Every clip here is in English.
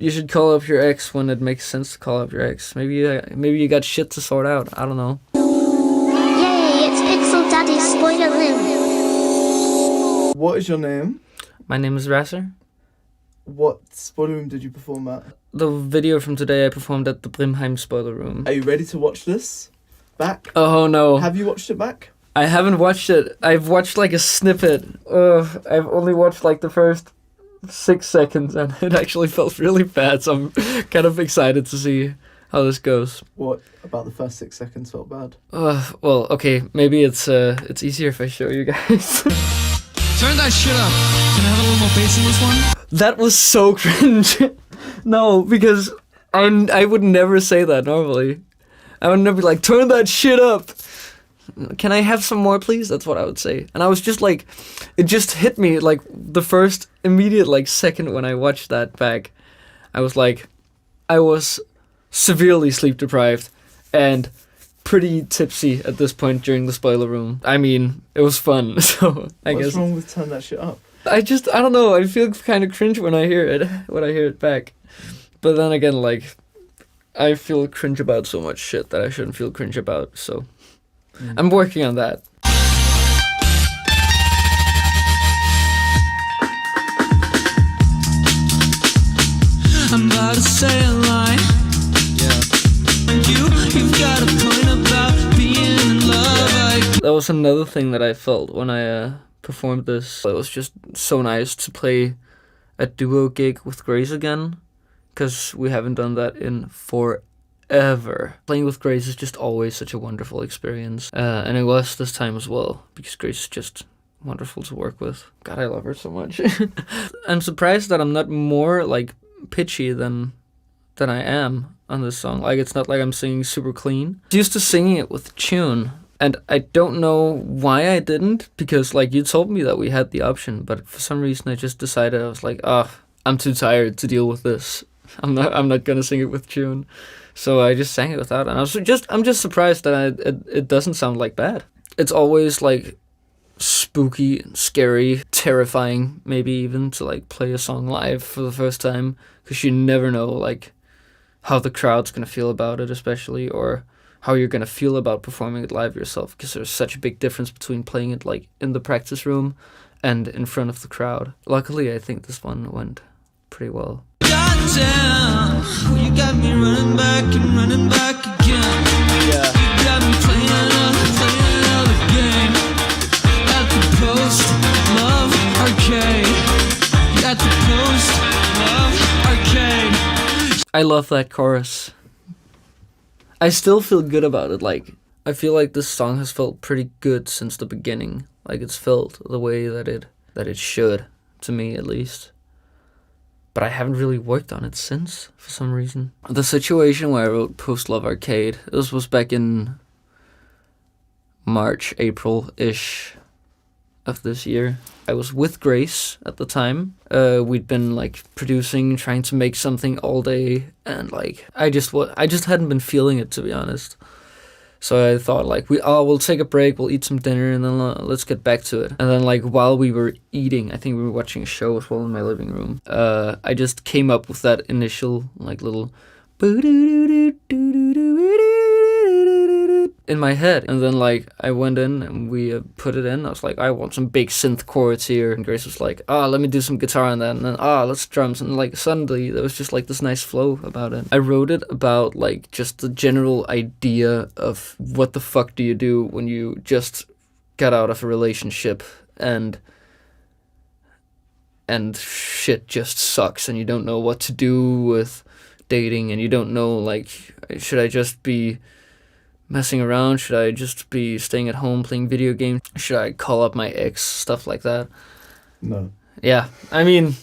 You should call up your ex when it makes sense to call up your ex. Maybe you got shit to sort out. I don't know. Yay, it's Pixel Daddy's spoiler room. What is your name? My name is razr. What spoiler room did you perform at? The video from today I performed at the Brimheim spoiler room. Are you ready to watch this back? Oh no. Have you watched it back? I haven't watched it. I've watched like a snippet. I've only watched like the first 6 seconds and it actually felt really bad, so I'm kind of excited to see how this goes. What about the first 6 seconds felt bad? Well, okay, maybe it's easier if I show you guys. Turn that shit up. Can I have a little more bass in this one? That was so cringe. No, because I would never say that normally. I would never be like, turn that shit up. Can I have some more, please? That's what I would say. And I was just like, it just hit me like the first immediate like second when I watched that back. I was like, I was severely sleep deprived and pretty tipsy at this point during the spoiler room. I mean, it was fun, so I guess. What's wrong with turn that shit up? I don't know. I feel kind of cringe when I hear it back. But then again, like, I feel cringe about so much shit that I shouldn't feel cringe about, so I'm working on that. I'm about to say a line. You've got a point about being in love. That was another thing that I felt when I performed this. It was just so nice to play a duo gig with Grace again, because we haven't done that in forever. Playing with Grace is just always such a wonderful experience, and it was this time as well, because Grace is just wonderful to work with. God, I love her so much. I'm surprised that I'm not more like pitchy than I am on this song. Like, it's not like I'm singing super clean. I used to singing it with tune, and I don't know why I didn't, because like you told me that we had the option, but for some reason I just decided, I was like, I'm too tired to deal with this. I'm not gonna sing it with tune. So I just sang it without, and I'm just surprised that it doesn't sound like bad. It's always like spooky, scary, terrifying, maybe even to like play a song live for the first time, because you never know like how the crowd's gonna feel about it, especially, or how you're gonna feel about performing it live yourself, because there's such a big difference between playing it like in the practice room and in front of the crowd. Luckily, I think this one went pretty well. Goddamn, you got me running back and running back again. Yeah. You got me playing another game at the Post Love Arcade. At the Post Love Arcade. I love that chorus. I still feel good about it. Like, I feel like this song has felt pretty good since the beginning. Like, it's felt the way that it should, to me at least. But I haven't really worked on it since, for some reason. The situation where I wrote Post Love Arcade, this was back in March, April-ish of this year. I was with Grace at the time. We'd been like producing, trying to make something all day, and like I just hadn't been feeling it, to be honest. So I thought like we'll take a break, we'll eat some dinner, and then let's get back to it. And then like while we were eating, I think we were watching a show as well in my living room. I just came up with that initial like little in my head, and then like I went in and we put it in. I was like, I want some big synth chords here, and Grace was like, let me do some guitar on that, and then let's drums, and like suddenly there was just like this nice flow about it. I wrote it about like just the general idea of what the fuck do you do when you just got out of a relationship and shit just sucks, and you don't know what to do with dating, and you don't know like, should I just be messing around? Should I just be staying at home playing video games? Should I call up my ex? Stuff like that. No. Yeah, I mean,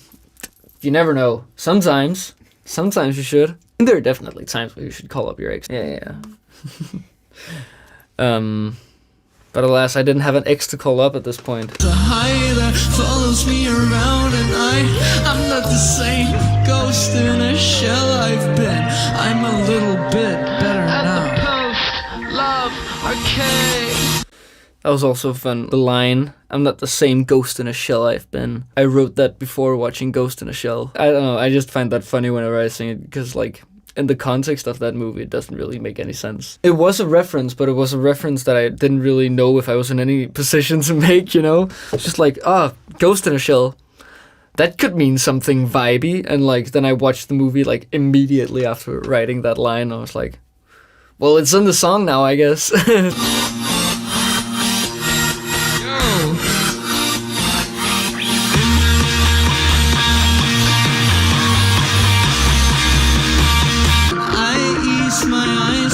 you never know. Sometimes you should. There are definitely times where you should call up your ex. Yeah. But alas, I didn't have an ex to call up at this point. The high that follows me around, and I'm not the same ghost in a shell I've been. I'm a little bit better now. Love Arcade. That was also fun. The line, "I'm not the same ghost in a shell I've been." I wrote that before watching Ghost in a Shell. I don't know, I just find that funny whenever I sing it, because like, in the context of that movie, it doesn't really make any sense. It was a reference, but it was a reference that I didn't really know if I was in any position to make, you know? It's just like, Ghost in a Shell. That could mean something vibey, and like, then I watched the movie like immediately after writing that line. I was like, well, it's in the song now, I guess.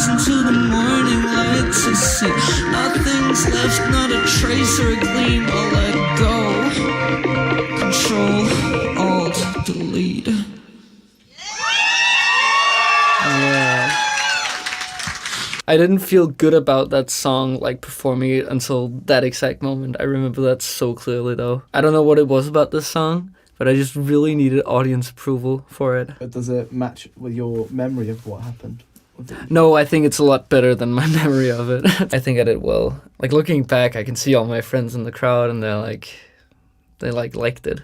Into the morning light to see nothing's left, not a trace or a gleam. I'll let go. Control, Alt, Delete. Yeah. I didn't feel good about that song, like performing it until that exact moment. I remember that so clearly, though. I don't know what it was about this song, but I just really needed audience approval for it. But does it match with your memory of what happened? No, I think it's a lot better than my memory of it. I think I did well. Like, looking back, I can see all my friends in the crowd, and they liked it.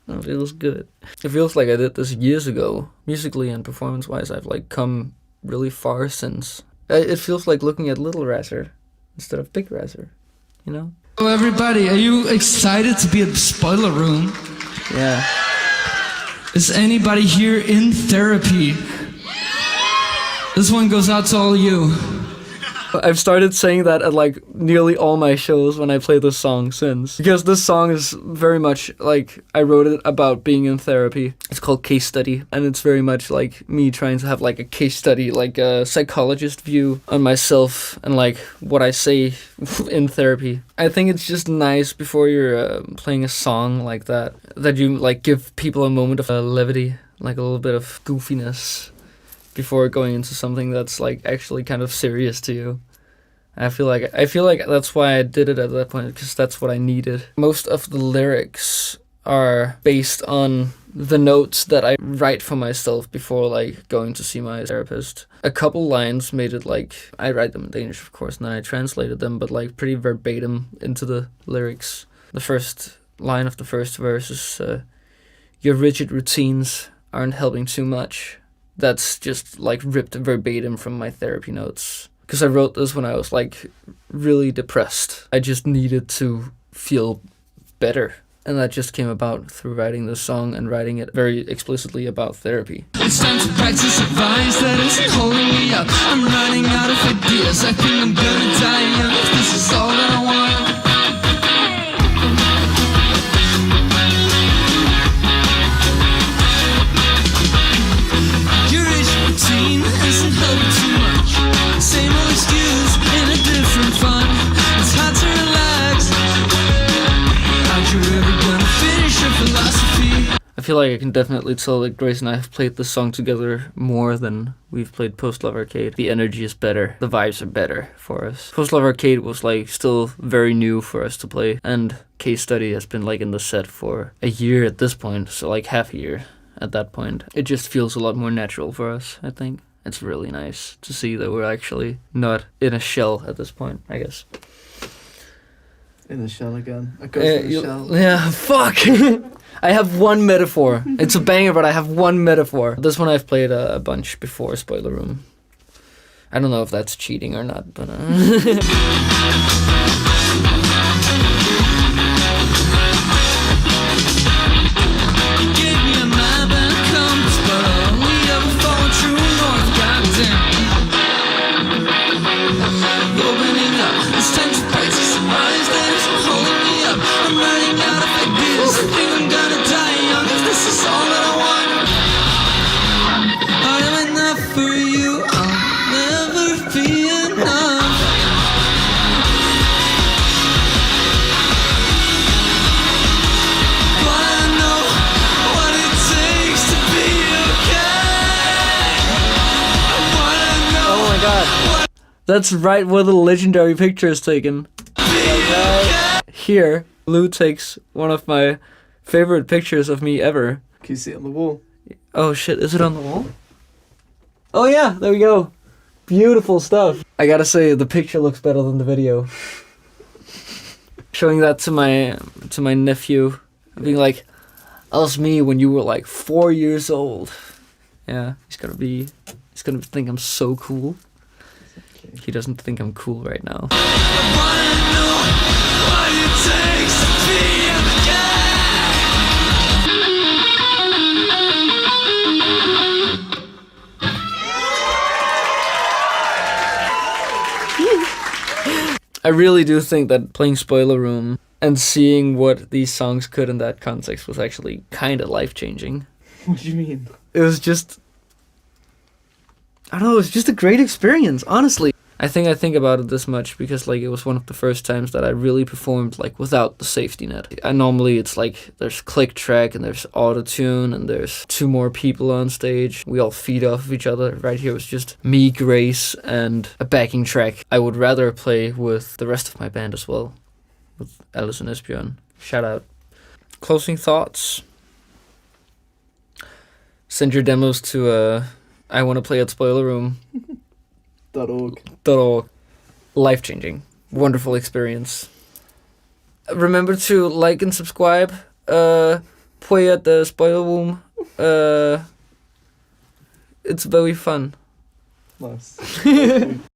Oh, it was good. It feels like I did this years ago. Musically and performance-wise, I've like come really far since. It feels like looking at Little Razr instead of Big Razr, you know? Oh, everybody, are you excited to be at the spoiler room? Yeah. Is anybody here in therapy? This one goes out to all of you. I've started saying that at like nearly all my shows when I play this song since. Because this song is very much like, I wrote it about being in therapy. It's called Case Study, and it's very much like me trying to have like a case study, like a psychologist view on myself and like what I say in therapy. I think it's just nice before you're playing a song like that you like give people a moment of levity, like a little bit of goofiness, before going into something that's like actually kind of serious to you. I feel like that's why I did it at that point, because that's what I needed. Most of the lyrics are based on the notes that I write for myself before like going to see my therapist. A couple lines made it like, I write them in Danish of course, and then I translated them, but like pretty verbatim into the lyrics. The first line of the first verse is, "Your rigid routines aren't helping too much." That's just like ripped verbatim from my therapy notes. Because I wrote this when I was like really depressed. I just needed to feel better. And that just came about through writing this song and writing it very explicitly about therapy. It's time to practice advice that isn't holding me up. I'm running out of ideas. I think I'm gonna die young if this is all that I want. Isn't helping too much. Same old excuse in a different fun. It's hard to relax. Aren't you ever gonna finish your philosophy? I feel like I can definitely tell that Grace and I have played this song together more than we've played Post Love Arcade. The energy is better. The vibes are better for us. Post Love Arcade was like still very new for us to play, and Case Study has been like in the set for a year at this point, so like half a year at that point. It just feels a lot more natural for us, I think. It's really nice to see that we're actually not in a shell at this point, I guess. In the shell again. I go for the shell. Yeah, fuck! I have one metaphor. It's a banger, but I have one metaphor. This one I've played a bunch before, Spoiler Room. I don't know if that's cheating or not, but... That's right where the legendary picture is taken. Right here, Lou takes one of my favorite pictures of me ever. Can you see it on the wall? Oh shit, is it on the wall? Oh yeah, there we go. Beautiful stuff. I gotta say, the picture looks better than the video. showing that to my nephew, being like, "That was me when you were like 4 years old." Yeah, he's gonna think I'm so cool. Okay. He doesn't think I'm cool right now. I really do think that playing Spoiler Room and seeing what these songs could in that context was actually kind of life-changing. What do you mean? It was just, I don't know, it was just a great experience, honestly. I think about it this much because like it was one of the first times that I really performed like without the safety net. And normally it's like there's click track and there's auto-tune and there's 2 more people on stage. We all feed off of each other. Right here it was just me, Grace, and a backing track. I would rather play with the rest of my band as well, with Alice and Esbjørn. Shout out. Closing thoughts. Send your demos to I wanna play at Spoiler Room. .org. Life-changing. Wonderful experience. Remember to like and subscribe. Play at the Spoiler Room. It's very fun. Nice.